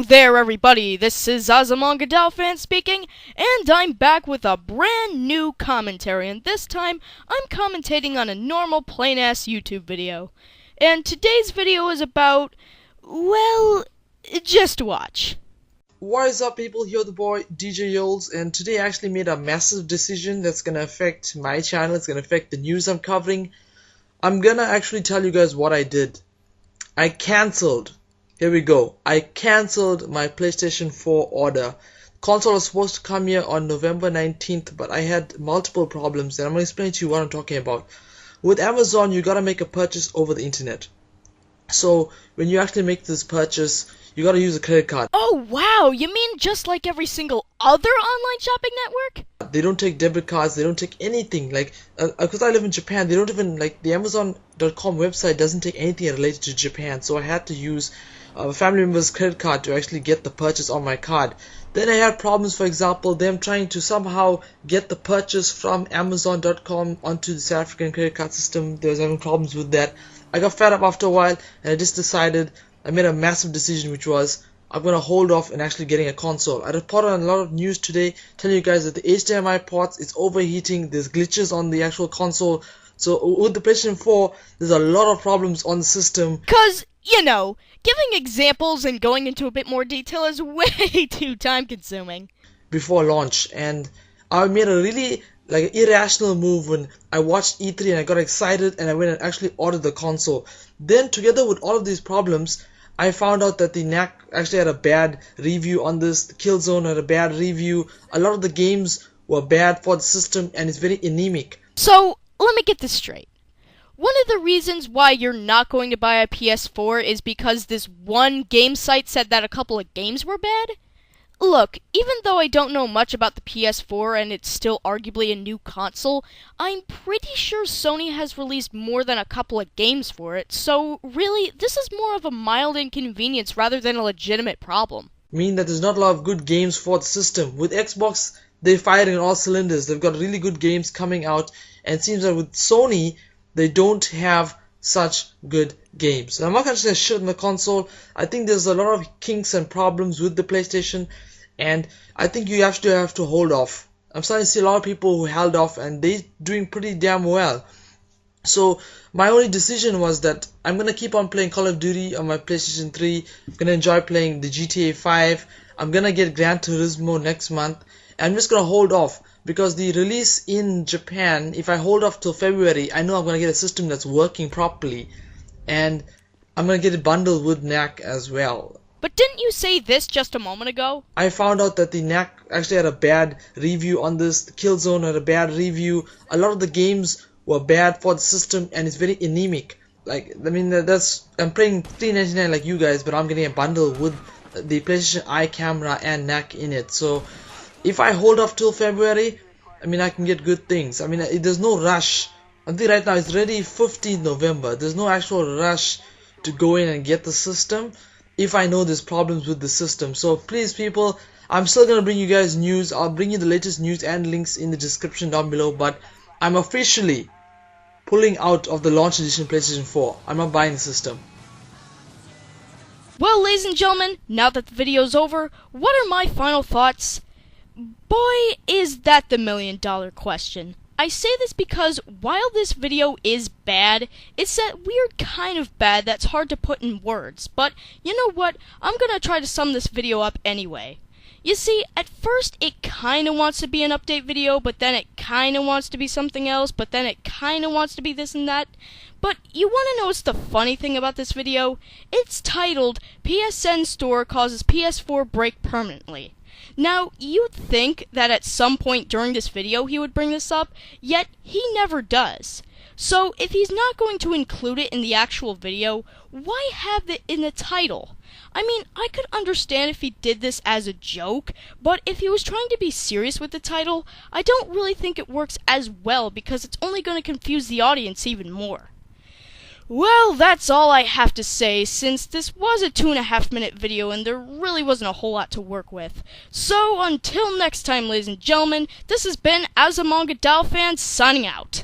Hello there, everybody. This is AzumangaDiohFan speaking, and I'm back with a brand new commentary. And this time, I'm commentating on a normal, plain-ass YouTube video. And today's video is about, well, just watch. What is up, people? Here the boy DJ Yoles, and today I actually made a massive decision that's gonna affect my channel. It's gonna affect the news I'm covering. I'm gonna actually tell you guys what I did. I cancelled. Here we go. I cancelled my PlayStation 4 order. Console was supposed to come here on November 19th, but I had multiple problems, and I'm gonna explain to you what I'm talking about. With Amazon, you gotta make a purchase over the internet. So when you actually make this purchase, you gotta use a credit card. Oh wow, you mean just like every single other online shopping network? They don't take debit cards, they don't take anything. Like, because I live in Japan, they don't even, like, the Amazon.com website doesn't take anything related to Japan. So I had to use a family member's credit card to actually get the purchase on my card. Then I had problems, for example, them trying to somehow get the purchase from Amazon.com onto the South African credit card system. They was having problems with that. I got fed up after a while, and I just decided, I made a massive decision, which was I'm gonna hold off and actually getting a console. I reported on a lot of news today telling you guys that the HDMI ports is overheating, there's glitches on the actual console. So with the PlayStation 4, there's a lot of problems on the system. Cause, you know, giving examples and going into a bit more detail is way too time consuming. Before launch, and I made a really irrational move when I watched E3 and I got excited and I went and actually ordered the console. Then together with all of these problems, I found out that the NAC actually had a bad review on this. The Killzone had a bad review. A lot of the games were bad for the system and it's very anemic. So, let me get this straight. One of the reasons why you're not going to buy a PS4 is because this one game site said that a couple of games were bad? Look, even though I don't know much about the PS4 and it's still arguably a new console, I'm pretty sure Sony has released more than a couple of games for it, so really, this is more of a mild inconvenience rather than a legitimate problem. Mean that there's not a lot of good games for the system. With Xbox, they're firing on all cylinders. They've got really good games coming out, and it seems that with Sony, they don't have such good games. Now, I'm not going to say shit on the console. I think there's a lot of kinks and problems with the PlayStation, and I think you have to hold off. I'm starting to see a lot of people who held off, and they're doing pretty damn well. So my only decision was that I'm going to keep on playing Call of Duty on my PlayStation 3. I'm going to enjoy playing the GTA 5. I'm going to get Gran Turismo next month. And I'm just going to hold off, because the release in Japan, if I hold off till February, I know I'm going to get a system that's working properly. And I'm going to get it bundled with NAC as well. But didn't you say this just a moment ago? I found out that the NAC actually had a bad review on this. The Killzone had a bad review. A lot of the games were bad for the system and it's very anemic. Like, I mean, I'm paying $3.99 like you guys, but I'm getting a bundle with the PlayStation Eye camera and NAC in it. So if I hold off till February, I mean, I can get good things. I mean, there's no rush. I think right now it's already 15th November. There's no actual rush to go in and get the system if I know there's problems with the system. So please, people, I'm still going to bring you guys news. I'll bring you the latest news and links in the description down below, but I'm officially pulling out of the launch edition PlayStation 4. I'm not buying the system. Well, ladies and gentlemen, now that the video's over, what are my final thoughts? Boy, is that the million-dollar question. I say this because while this video is bad, it's that weird kind of bad that's hard to put in words. But you know what? I'm gonna try to sum this video up anyway. You see, at first it kinda wants to be an update video, but then it kinda wants to be something else, but then it kinda wants to be this and that. But you wanna know what's the funny thing about this video? It's titled, PSN Store Causes PS4 Break Permanently. Now, you'd think that at some point during this video he would bring this up, yet he never does. So, if he's not going to include it in the actual video, why have it in the title? I mean, I could understand if he did this as a joke, but if he was trying to be serious with the title, I don't really think it works as well because it's only going to confuse the audience even more. Well, that's all I have to say, since this was a 2.5-minute video and there really wasn't a whole lot to work with. So, until next time, ladies and gentlemen, this has been AzumangaDiohFan signing out.